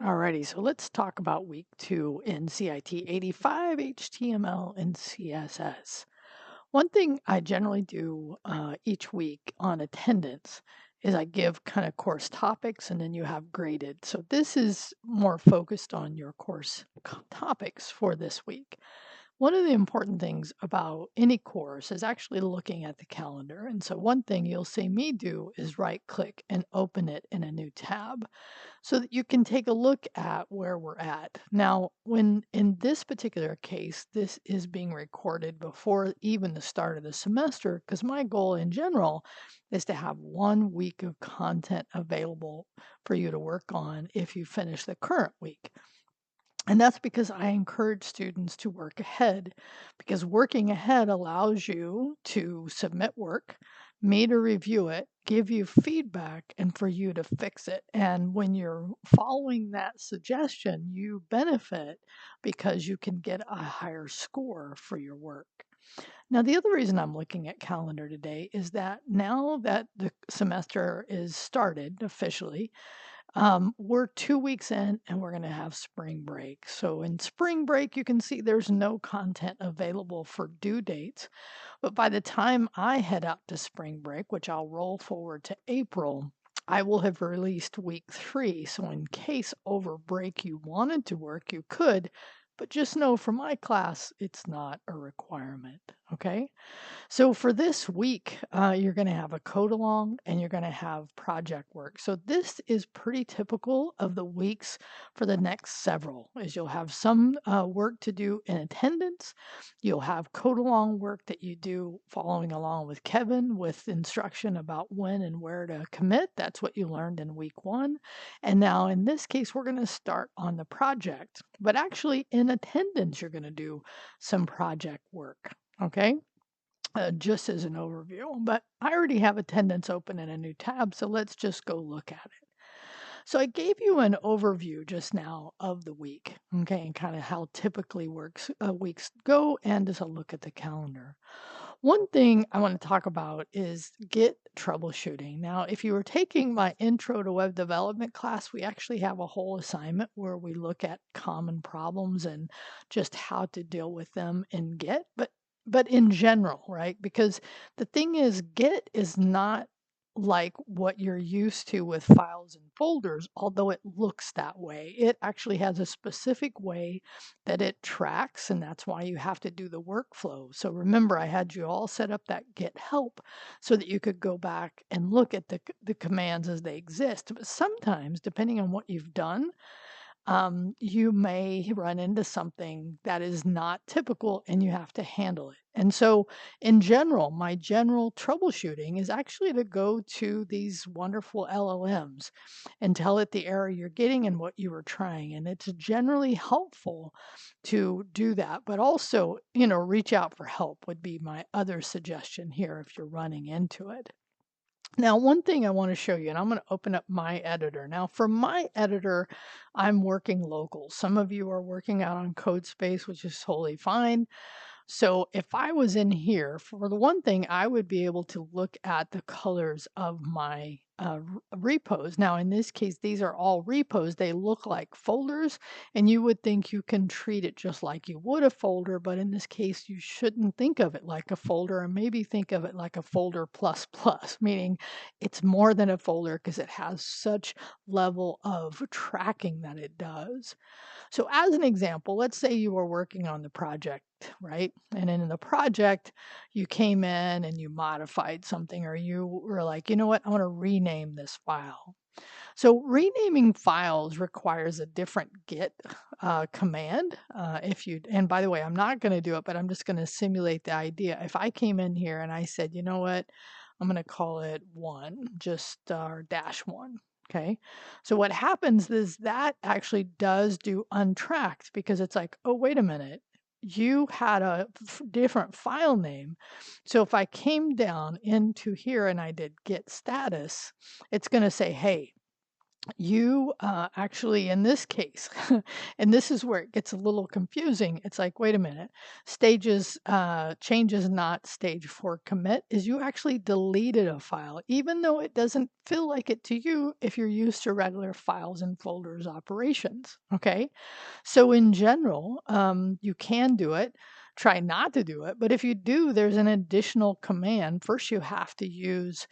Alrighty, so let's talk about week 2 in CIT 85, HTML, and CSS. One thing I generally do each week on attendance is I give kind of course topics and then you have graded. So this is more focused on your course topics for this week. One of the important things about any course is actually looking at the calendar. And so one thing you'll see me do is right click and open it in a new tab so that you can take a look at where we're at. Now, when in this particular case, this is being recorded before even the start of the semester, because my goal in general is to have 1 week of content available for you to work on if you finish the current week. And that's because I encourage students to work ahead, because working ahead allows you to submit work, me to review it, give you feedback, and for you to fix it. And when you're following that suggestion, you benefit because you can get a higher score for your work. Now, the other reason I'm looking at calendar today is that now that the semester is started officially, we're 2 weeks in and we're going to have spring break. So in spring break, you can see there's no content available for due dates. But by the time I head out to spring break, which I'll roll forward to April, I will have released week 3. So in case over break you wanted to work, you could. But just know for my class, it's not a requirement. Okay. So for this week, you're going to have a code along and you're going to have project work. So this is pretty typical of the weeks for the next several. Is you'll have some work to do in attendance. You'll have code along work that you do following along with Kevin with instruction about when and where to commit. That's what you learned in week 1. And now in this case, we're going to start on the project. But actually in attendance, you're going to do some project work. Okay. Just as an overview, but I already have attendance open in a new tab, so let's just go look at it. So I gave you an overview just now of the week, okay, and kind of how typically weeks go, and as a look at the calendar. One thing I want to talk about is Git troubleshooting. Now, if you were taking my Intro to Web Development class, we actually have a whole assignment where we look at common problems and just how to deal with them in Git. But in general, right? Because the thing is, Git is not like what you're used to with files and folders, although it looks that way. It actually has a specific way that it tracks, and that's why you have to do the workflow. So remember, I had you all set up that Git help so that you could go back and look at the commands as they exist. But sometimes, depending on what you've done, you may run into something that is not typical and you have to handle it. And so, in general, my general troubleshooting is actually to go to these wonderful LLMs and tell it the error you're getting and what you were trying. And it's generally helpful to do that, but also, reach out for help would be my other suggestion here if you're running into it. Now, one thing I want to show you, and I'm going to open up my editor. Now, for my editor, I'm working local. Some of you are working out on CodeSpace, which is totally fine. So if I was in here, for the one thing, I would be able to look at the colors of my repos. Now, in this case, these are all repos. They look like folders, and you would think you can treat it just like you would a folder, but in this case, you shouldn't think of it like a folder, and maybe think of it like a folder plus plus, meaning it's more than a folder because it has such level of tracking that it does. So as an example, let's say you were working on the project, right? And in the project, you came in and you modified something, or you were like, you know what, I want to rename this file. So renaming files requires a different Git command. And by the way, I'm not going to do it, but I'm just going to simulate the idea. If I came in here and I said, you know what, I'm going to call it or -1. Okay. So what happens is that actually does do untracked because it's like, oh, wait a minute. You had a different file name. So if I came down into here and I did git status, it's going to say, hey, you actually, in this case, and this is where it gets a little confusing. It's like, wait a minute, stages, changes not stage 4 commit is you actually deleted a file, even though it doesn't feel like it to you if you're used to regular files and folders operations. Okay. So in general, you can do it. Try not to do it. But if you do, there's an additional command. First, you have to use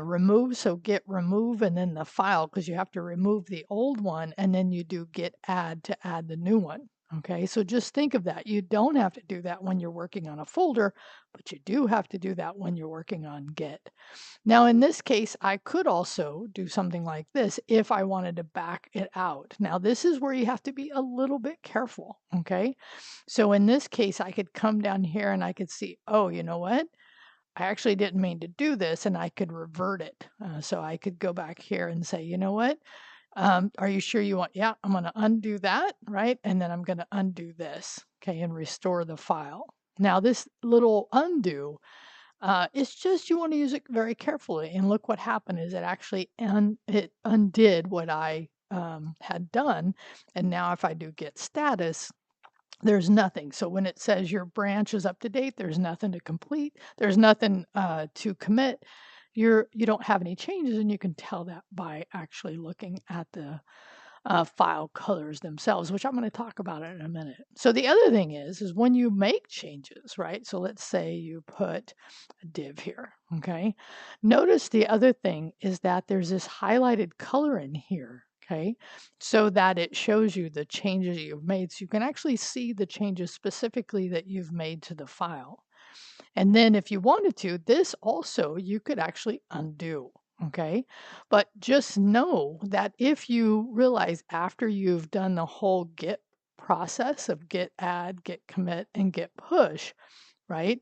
remove, so git remove and then the file, because you have to remove the old one, and then you do git add to add the new one. Okay, so just think of that. You don't have to do that when you're working on a folder, but you do have to do that when you're working on git. Now, in this case, I could also do something like this if I wanted to back it out. Now, this is where you have to be a little bit careful, okay? So in this case, I could come down here and I could see, oh, you know what? I actually didn't mean to do this, and I could revert it. So I could go back here and say, you know what? Are you sure you want? Yeah, I'm going to undo that, right? And then I'm going to undo this, okay, and restore the file. Now, this little undo, it's just you want to use it very carefully. And look what happened is it actually it undid what I had done. And now if I do git status, there's nothing. So when it says your branch is up to date, there's nothing to complete. There's nothing to commit. You don't have any changes, and you can tell that by actually looking at the file colors themselves, which I'm going to talk about in a minute. So the other thing is when you make changes, right? So let's say you put a div here, okay? Notice the other thing is that there's this highlighted color in here, okay? So that it shows you the changes you've made. So you can actually see the changes specifically that you've made to the file. And then if you wanted to, this also you could actually undo. Okay. But just know that if you realize after you've done the whole git process of git add, git commit, and git push, right?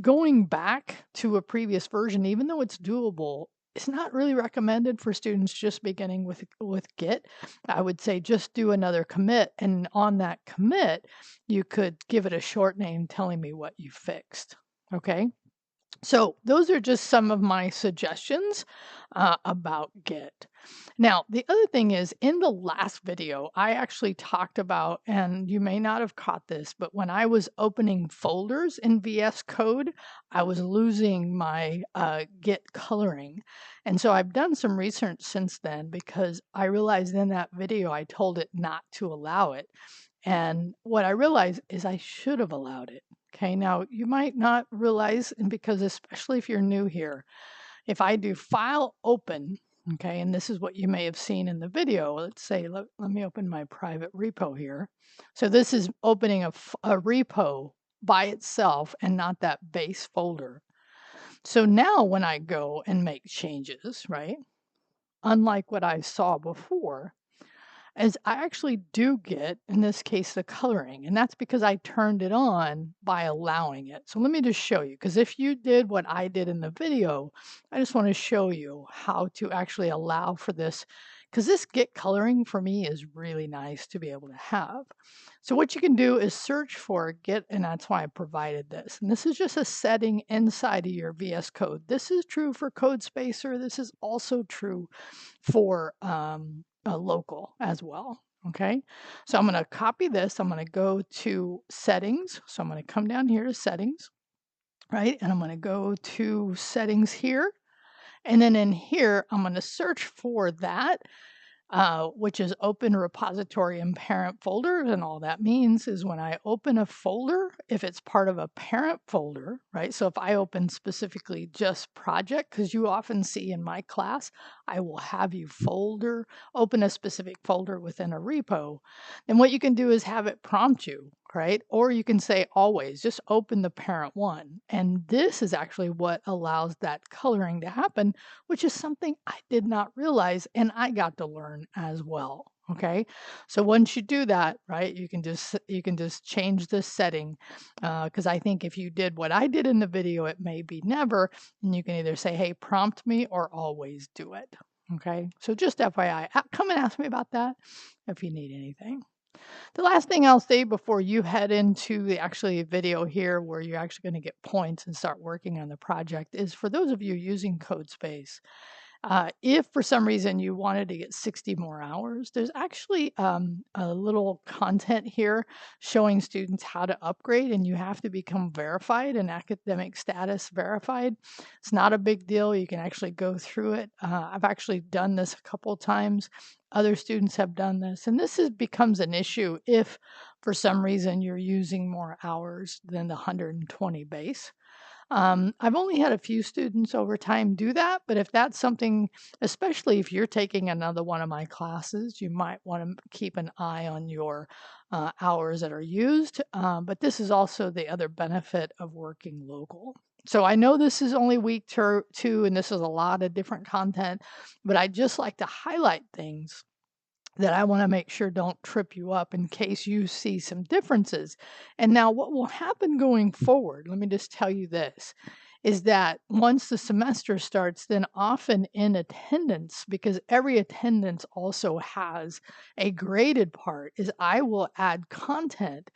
Going back to a previous version, even though it's doable, it's not really recommended for students just beginning with Git. I would say just do another commit, and on that commit, you could give it a short name telling me what you fixed. Okay. So those are just some of my suggestions about Git. Now, the other thing is in the last video, I actually talked about, and you may not have caught this, but when I was opening folders in VS Code, I was losing my Git coloring. And so I've done some research since then because I realized in that video I told it not to allow it. And what I realized is I should have allowed it. Okay, now you might not realize, and because especially if you're new here, if I do file open, okay, and this is what you may have seen in the video. Let's say, let me open my private repo here. So this is opening a repo by itself and not that base folder. So now when I go and make changes, right, unlike what I saw before, is I actually do get, in this case, the coloring. And that's because I turned it on by allowing it. So let me just show you, because if you did what I did in the video, I just want to show you how to actually allow for this, because this get coloring for me is really nice to be able to have. So what you can do is search for get, and that's why I provided this. And this is just a setting inside of your VS Code. This is true for CodeSpacer. This is also true for local as well. Okay, so I'm going to copy this. I'm going to go to settings. So I'm going to come down here to settings, right? And I'm going to go to settings here. And then in here, I'm going to search for that, which is open repository and parent folders. And all that means is when I open a folder, if it's part of a parent folder, right? So if I open specifically just project, because you often see in my class, I will have you open a specific folder within a repo. Then what you can do is have it prompt you, right? Or you can say always, just open the parent one. And this is actually what allows that coloring to happen, which is something I did not realize and I got to learn as well. Okay, so once you do that, right, you can just change this setting, because I think if you did what I did in the video, it may be never, and you can either say, hey, prompt me, or always do it. Okay, so just FYI, come and ask me about that if you need anything. The last thing I'll say before you head into the actually video here where you're actually going to get points and start working on the project is for those of you using CodeSpace, If for some reason you wanted to get 60 more hours, there's actually a little content here showing students how to upgrade, and you have to become verified and academic status verified. It's not a big deal. You can actually go through it. I've actually done this a couple times. Other students have done this, and becomes an issue if for some reason you're using more hours than the 120 base. I've only had a few students over time do that, but if that's something, especially if you're taking another one of my classes, you might want to keep an eye on your hours that are used. But this is also the other benefit of working local. So I know this is only week two, and this is a lot of different content, but I just like to highlight things that I want to make sure don't trip you up in case you see some differences. And now, what will happen going forward, let me just tell you this, is that once the semester starts, then often in attendance, because every attendance also has a graded part, is I will add content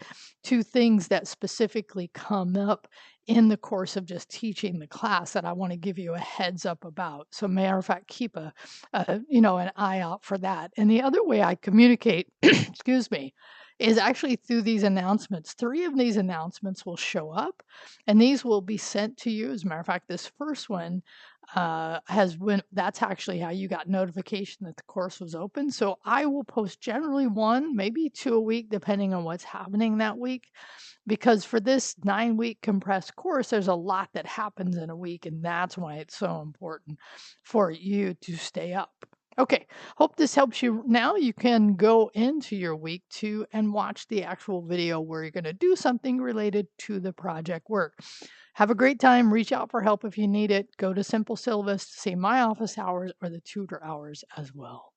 to things that specifically come up in the course of just teaching the class that I want to give you a heads up about. So matter of fact, keep an eye out for that. And the other way I communicate, excuse me, is actually through these announcements. 3 of these announcements will show up, and these will be sent to you. As a matter of fact, this first one that's actually how you got notification that the course was open. So I will post generally 1, maybe 2 a week, depending on what's happening that week, because for this 9-week compressed course, there's a lot that happens in a week, and that's why it's so important for you to stay up. Okay, hope this helps you. Now you can go into your week 2 and watch the actual video where you're going to do something related to the project work. Have a great time. Reach out for help if you need it. Go to Simple Syllabus to see my office hours or the tutor hours as well.